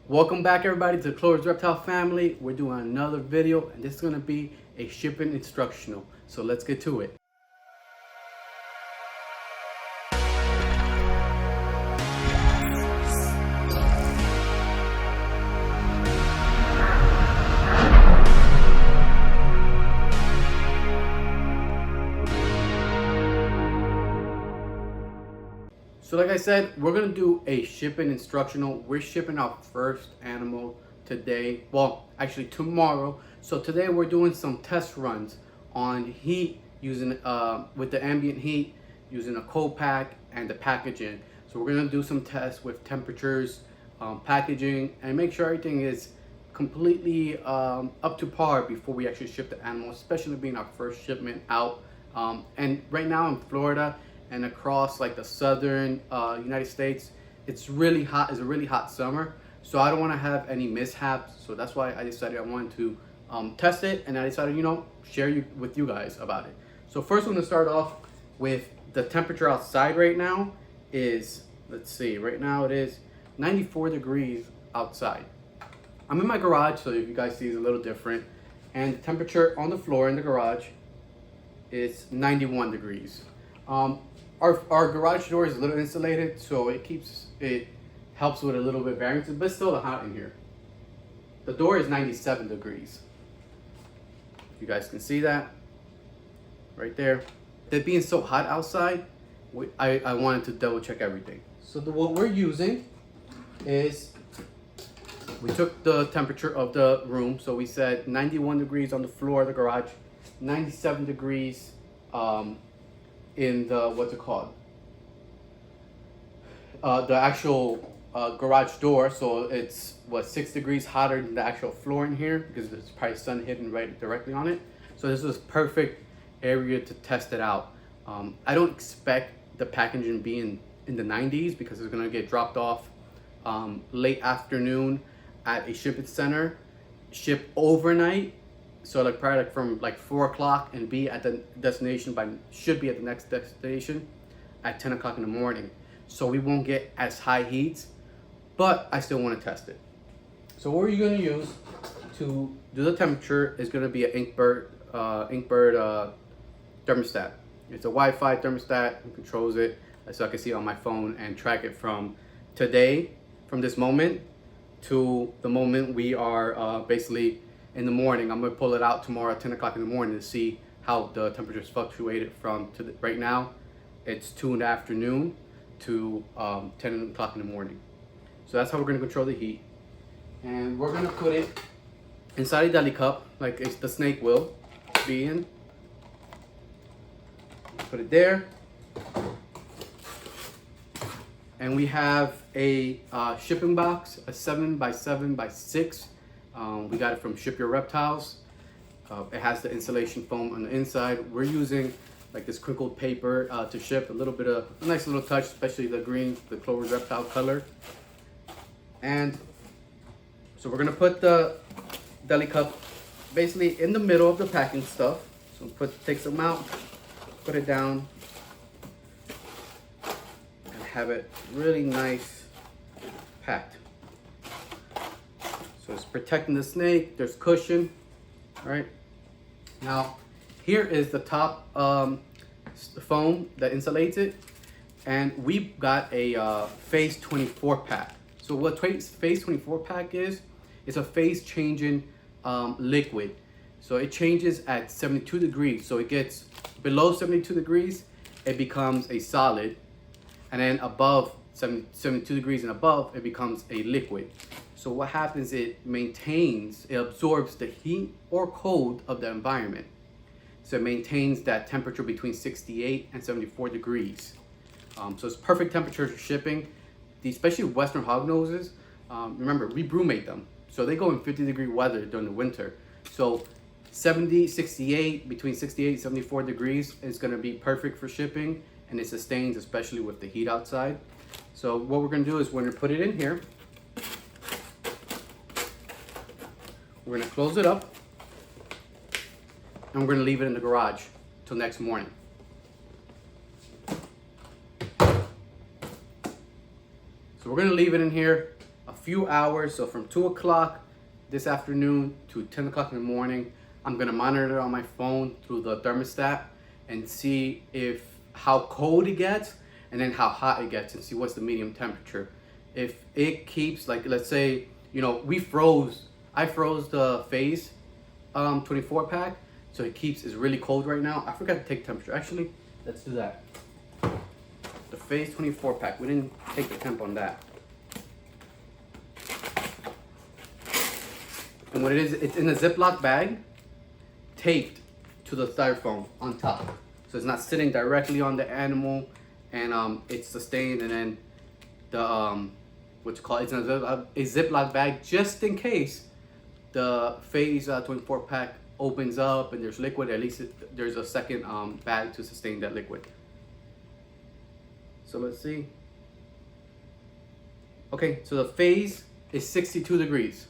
Welcome back everybody to Clover's Reptile family. We're doing another video and this is going to be a shipping instructional. So let's get to it. So like I said, we're going to do a shipping instructional. We're shipping our first animal today. Well, actually tomorrow. So today we're doing some test runs on heat using with the ambient heat, using a cold pack and the packaging. So we're going to do some tests with temperatures, packaging, and make sure everything is completely up to par before we actually ship the animal, especially being our first shipment out. And right now in Florida and across like the southern United States, it's really hot. It's a really hot summer, so I don't want to have any mishaps. So that's why I decided I wanted to test it, and I decided, share with you guys about it. So first, I'm going to start off with the temperature outside right now is, let's see, right now it is 94 degrees outside. I'm in my garage, so if you guys see, it's a little different, and the temperature on the floor in the garage is 91 degrees. Our garage door is a little insulated, so it helps with a little bit variance, but it's still hot in here. The door is 97 degrees. You guys can see that right there. It being so hot outside, I wanted to double check everything. So what we're using is, we took the temperature of the room, so we said 91 degrees on the floor of the garage, 97 degrees in the, what's it called? The actual garage door, so it's 6 degrees hotter than the actual floor in here because there's probably sun hitting right directly on it. So this is perfect area to test it out. I don't expect the packaging being in the 90s because it's gonna get dropped off late afternoon at a shipping center, ship overnight. So like probably from 4 o'clock and be at the destination should be at the next destination at 10 o'clock in the morning. So we won't get as high heats, but I still want to test it. So what we're going to use to do the temperature is going to be an Inkbird thermostat. It's a Wi-Fi thermostat. It controls it so I can see it on my phone and track it from today, from this moment to the moment we are basically in the morning. I'm going to pull it out tomorrow at 10 o'clock in the morning to see how the temperatures fluctuated from right now. It's 2 in the afternoon to 10 o'clock in the morning. So that's how we're going to control the heat. And we're going to put it inside a deli cup like the snake will be in. Put it there. And we have a shipping box, a 7x7x6. We got it from Ship Your Reptiles. It has the insulation foam on the inside. We're using like this crinkled paper to ship, a little bit of a nice little touch, especially the green, the Clover's Reptile color. And so we're gonna put the deli cup basically in the middle of the packing stuff. So take some out, put it down, and have it really nice packed. So it's protecting the snake. There's cushion, right? Now, here is the top foam that insulates it, and we've got a phase 24 pack. So what phase 24 pack is, it's a phase changing liquid. So it changes at 72 degrees. So it gets below 72 degrees, it becomes a solid, and then above 72 degrees and above, it becomes a liquid. So what happens, it absorbs the heat or cold of the environment. So it maintains that temperature between 68 and 74 degrees. So it's perfect temperature for shipping, especially Western hognoses. Remember, we brumate them. So they go in 50-degree weather during the winter. So 68, between 68 and 74 degrees is gonna be perfect for shipping, and it sustains, especially with the heat outside. So what we're gonna do is we're gonna put it in here. We're gonna close it up, and we're gonna leave it in the garage till next morning. So we're gonna leave it in here few hours. So from 2 o'clock this afternoon to 10 o'clock in the morning, I'm gonna monitor it on my phone through the thermostat and see how cold it gets and then how hot it gets, and see what's the medium temperature. If it keeps, like, let's say, I froze the phase 24 pack, so it's really cold right now. I forgot to take temperature. Actually, let's do that. The phase 24 pack, we didn't take the temp on that. And what it is, it's in a Ziploc bag taped to the styrofoam on top. So it's not sitting directly on the animal, and it's sustained. And then the it's in a Ziploc bag just in case the phase 24 pack opens up and there's liquid. At least there's a second bag to sustain that liquid. So let's see. Okay, so the phase is 62 degrees.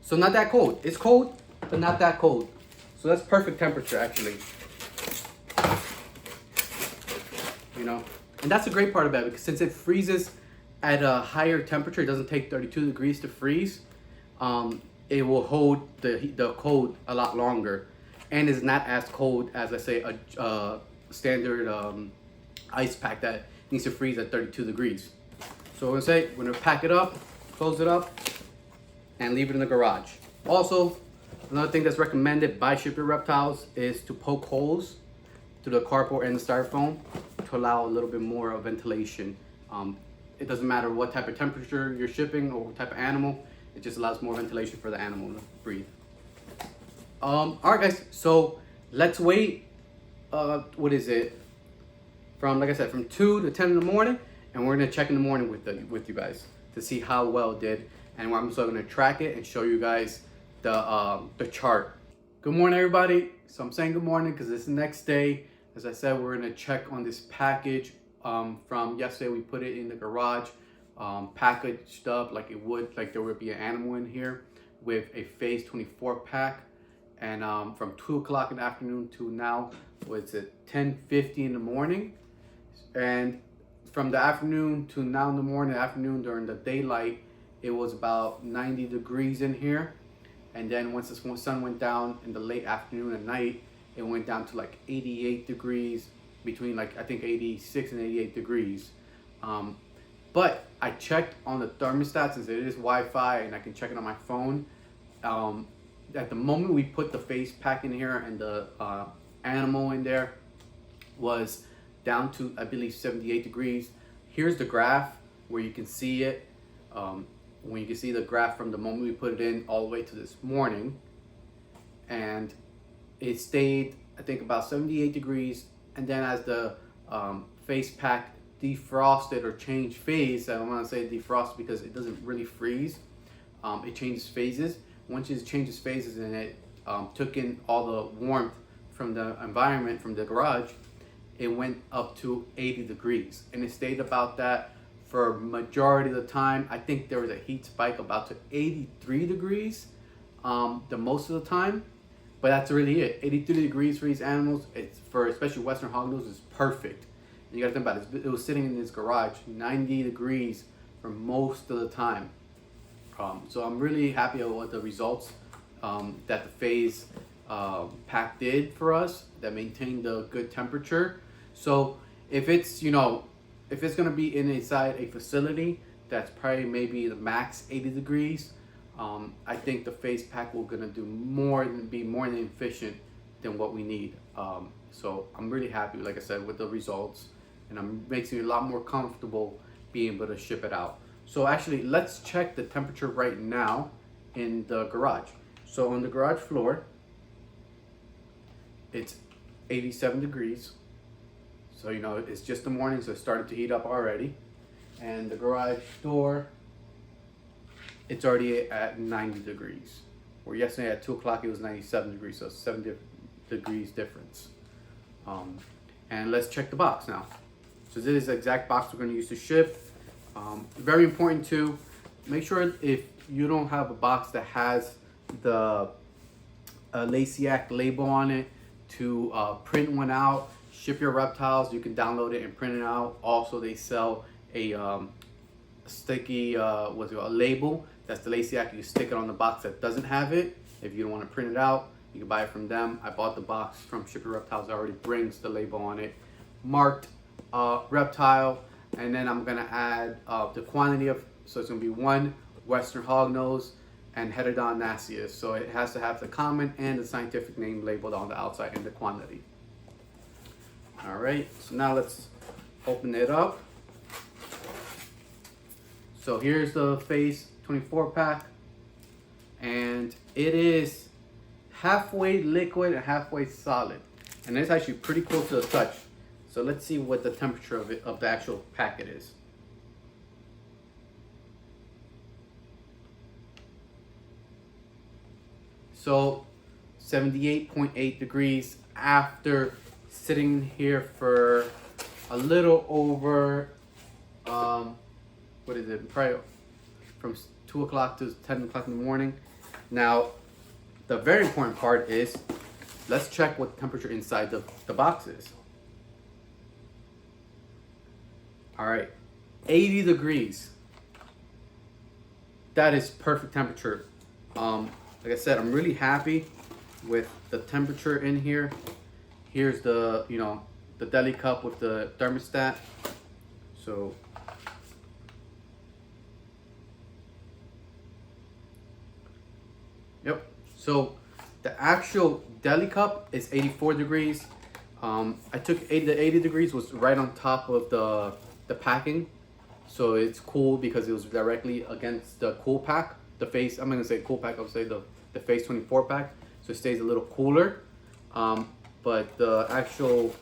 So not that cold. It's cold, but not that cold. So that's perfect temperature, actually. And that's a great part about it, because since it freezes at a higher temperature, it doesn't take 32 degrees to freeze. It will hold the cold a lot longer, and is not as cold as, let's say, a standard ice pack that needs to freeze at 32 degrees. So we're gonna pack it up, close it up, and leave it in the garage. Also, another thing that's recommended by Shipment Reptiles is to poke holes through the cardboard and the styrofoam to allow a little bit more of ventilation. It doesn't matter what type of temperature you're shipping or what type of animal, it just allows more ventilation for the animal to breathe. All right, guys, so let's wait, what is it? Like I said, from 2 to 10 in the morning, and we're gonna check in the morning with you guys to see how well it did. And I'm also gonna track it and show you guys the chart. Good morning, everybody. So I'm saying good morning because it's the next day. As I said, we're gonna check on this package from yesterday. We put it in the garage, packaged up like there would be an animal in here, with a phase 24 pack. And from 2 o'clock in the afternoon to now, 10:50 in the morning. And from the afternoon to now in the morning, afternoon during the daylight, it was about 90 degrees in here. And then once the sun went down in the late afternoon and night, it went down to like 88 degrees, between I think 86 and 88 degrees. But I checked on the thermostat, since it is Wi-Fi and I can check it on my phone. At the moment we put the face pack in here and the animal in there, was down to, I believe, 78 degrees. Here's the graph where you can see it. When you can see the graph from the moment we put it in all the way to this morning, and it stayed, I think, about 78 degrees. And then as the face pack defrosted or changed phase, I don't want to say defrost because it doesn't really freeze, it changes phases. Once it changes phases and it took in all the warmth from the environment, from the garage, it went up to 80 degrees, and it stayed about that for majority of the time. I think there was a heat spike about to 83 degrees the most of the time, but that's really it. 83 degrees for these animals, it's for especially Western hognose, is perfect. And you gotta think about it, it was sitting in this garage 90 degrees for most of the time. So I'm really happy with the results that the phase pack did for us, that maintained a good temperature. So if it's gonna be inside a facility that's probably maybe the max 80 degrees, I think the face pack will be more than efficient than what we need. So I'm really happy, like I said, with the results, and it makes me a lot more comfortable being able to ship it out. So actually, let's check the temperature right now in the garage. So on the garage floor, it's 87 degrees. So it's just the morning, so it started to heat up already. And the garage door, it's already at 90 degrees. Where yesterday at 2 o'clock it was 97 degrees, so 7 degrees difference. And let's check the box now. So this is the exact box we're going to use to ship. Very important to make sure, if you don't have a box that has the Lasiac label on it, to print one out. Ship Your Reptiles, you can download it and print it out. Also, they sell a sticky a label That's the Lasiac. You stick it on the box that doesn't have it. If you don't want to print it out, you can buy it from them. I bought the box from Shipment Reptiles. It already brings the label on it, marked reptile. And then I'm gonna add the quantity of, so it's gonna be 1 Western hognose and Heterodon nascius. So it has to have the common and the scientific name labeled on the outside and the quantity. All right, so now let's open it up. So here's the Phase 24 pack, and it is halfway liquid and halfway solid, and it's actually pretty cool to the touch. So let's see what the temperature of the actual packet is. So 78.8 degrees after sitting here for a little over, what is it, probably from 2 o'clock to 10 o'clock in the morning. Now, the very important part is, let's check what temperature inside the box is. All right, 80 degrees. That is perfect temperature. Like I said, I'm really happy with the temperature in here. Here's the, the deli cup with the thermostat. So, yep. So the actual deli cup is 84 degrees. I took the 80 degrees was right on top of the packing. So it's cool because it was directly against the cool pack. The Phase, I'm gonna say cool pack, I'll say the Phase 24 pack. So it stays a little cooler. But the actual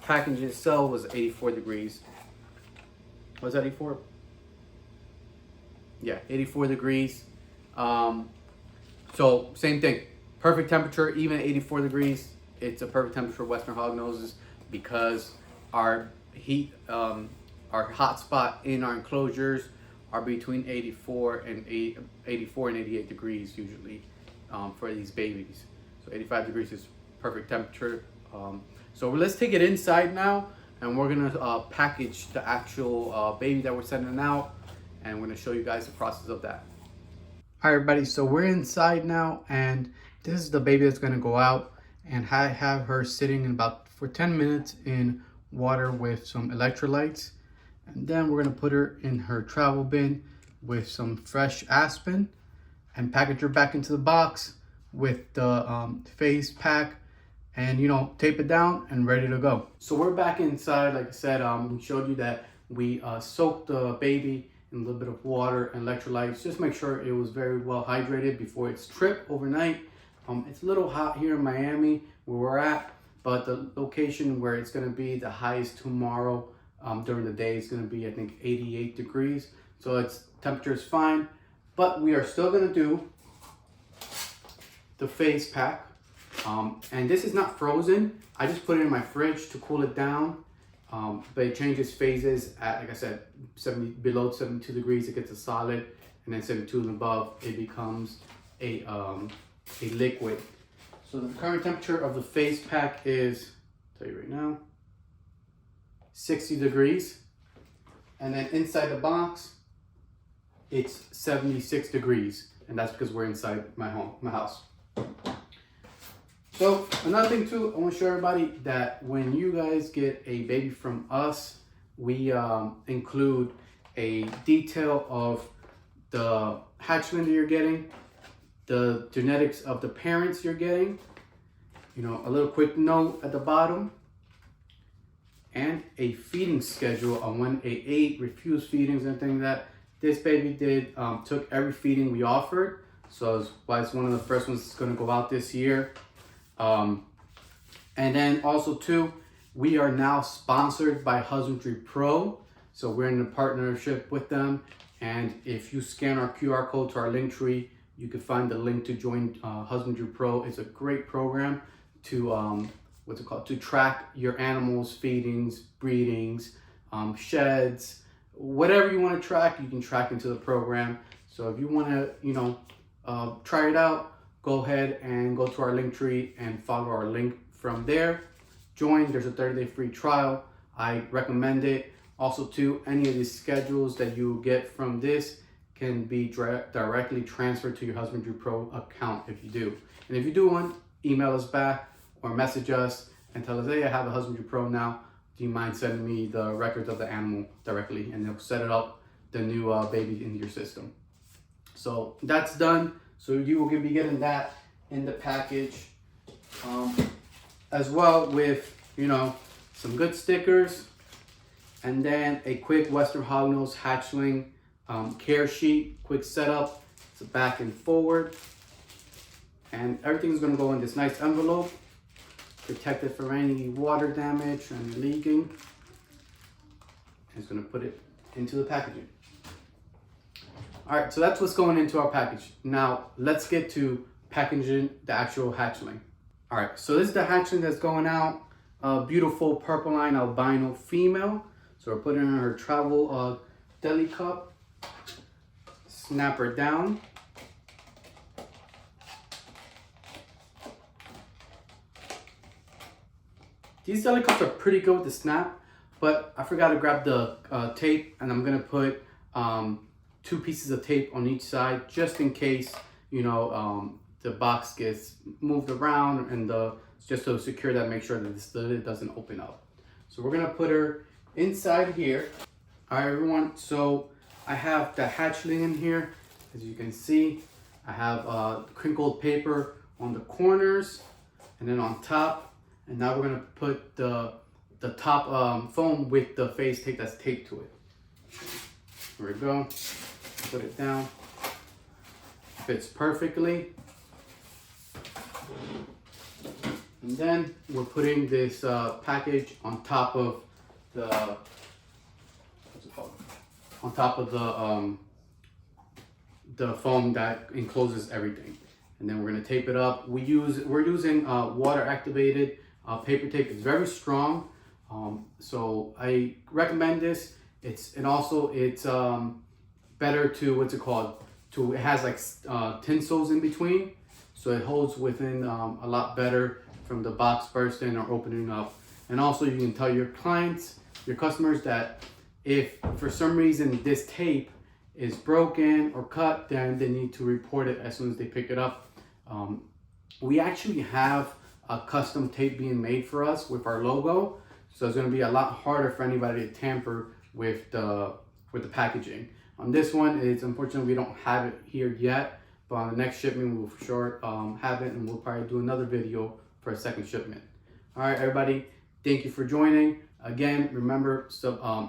packaging itself was 84 degrees. Was that 84? Yeah, 84 degrees. So same thing, perfect temperature, even at 84 degrees. It's a perfect temperature for Western hognoses because our heat, our hot spot in our enclosures are between 84 and 88 degrees usually for these babies. So 85 degrees is perfect temperature. So let's take it inside now, and we're gonna package the actual baby that we're sending out, and we're gonna show you guys the process of that. All right, everybody, so we're inside now, and this is the baby that's gonna go out, and I have her sitting in for 10 minutes in water with some electrolytes. And then we're gonna put her in her travel bin with some fresh aspen and package her back into the box with the Phase pack, and tape it down and ready to go. So we're back inside. Like I said, we showed you that we soaked the baby in a little bit of water and electrolytes. Just make sure it was very well hydrated before its trip overnight. It's a little hot here in Miami where we're at, but the location where it's gonna be the highest tomorrow during the day is gonna be, I think, 88 degrees. So its temperature is fine, but we are still gonna do the Phase pack. And this is not frozen. I just put it in my fridge to cool it down. But it changes phases at, like I said, below 72 degrees, it gets a solid, and then 72 and above, it becomes a liquid. So the current temperature of the Phase pack is, I'll tell you right now, 60 degrees. And then inside the box, it's 76 degrees. And that's because we're inside my house. So another thing too, I want to show everybody that when you guys get a baby from us, we include a detail of the hatchling that you're getting, the genetics of the parents you're getting, a little quick note at the bottom, and a feeding schedule on when they ate, refused feedings, and things like that. This baby took every feeding we offered, so that's why it's one of the first ones that's going to go out this year. And then also too, we are now sponsored by Husbandry Pro. So we're in a partnership with them. And if you scan our QR code to our link tree, you can find the link to join Husbandry Pro. It's a great program to, to track your animals' feedings, breedings, sheds, whatever you want to track, you can track into the program. So if you want to, try it out, go ahead and go to our link tree and follow our link from there. Join, there's a 30-day free trial. I recommend it. Also too, any of these schedules that you get from this can be directly transferred to your Husbandry Pro account if you do. And if you do want, email us back or message us and tell us, hey, I have a Husbandry Pro now. Do you mind sending me the records of the animal directly? And they'll set it up, the new baby, into your system. So that's done. So you will be getting that in the package, as well with, you know, some good stickers, and then a quick Western Hognose hatchling care sheet, quick setup. It's a back and forward, and everything's gonna go in this nice envelope, protected from any water damage and leaking. It's gonna put it into the packaging. All right, so that's what's going into our package. Now let's get to packaging the actual hatchling. All right, so this is the hatchling that's going out. Beautiful purple line albino female. So we're putting in her travel deli cup. Snap her down. These deli cups are pretty good with the snap, but I forgot to grab the tape, and I'm gonna put 2 pieces of tape on each side just in case, you know, the box gets moved around, and just to secure that, make sure that this lid doesn't open up. So we're gonna put her inside here. All right, everyone, so I have the hatchling in here. As you can see, I have crinkled paper on the corners and then on top. And now we're gonna put the top foam with the face tape that's taped to it. Here we go. Put it down. Fits perfectly. And then we're putting this package on top of the, what's it called? On top of the foam that encloses everything. And then we're gonna tape it up. We're using water activated paper tape. It's very strong. So I recommend this. It's better to, what's it called? It has like tinsels in between. So it holds within a lot better from the box bursting or opening up. And also you can tell your clients, your customers, that if for some reason this tape is broken or cut, then they need to report it as soon as they pick it up. We actually have a custom tape being made for us with our logo. So it's gonna be a lot harder for anybody to tamper with the packaging. On this one, it's unfortunately we don't have it here yet, but on the next shipment we'll for sure have it, and we'll probably do another video for a second shipment. All right, everybody, thank you for joining. Again, remember,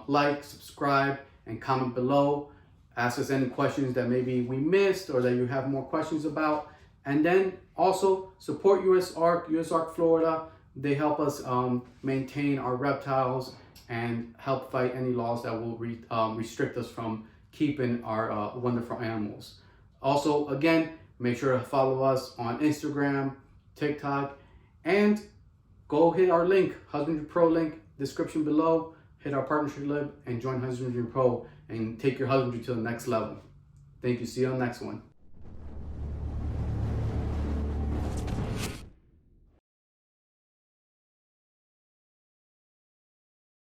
like, subscribe, and comment below. Ask us any questions that maybe we missed or that you have more questions about. And then also support US Ark Florida. They help us maintain our reptiles and help fight any laws that will restrict us from keeping our wonderful animals. Also, again, make sure to follow us on Instagram, TikTok, and go hit our link, Husbandry Pro link, description below. Hit our partnership link and join Husbandry Pro and take your husbandry to the next level. Thank you. See you on the next one.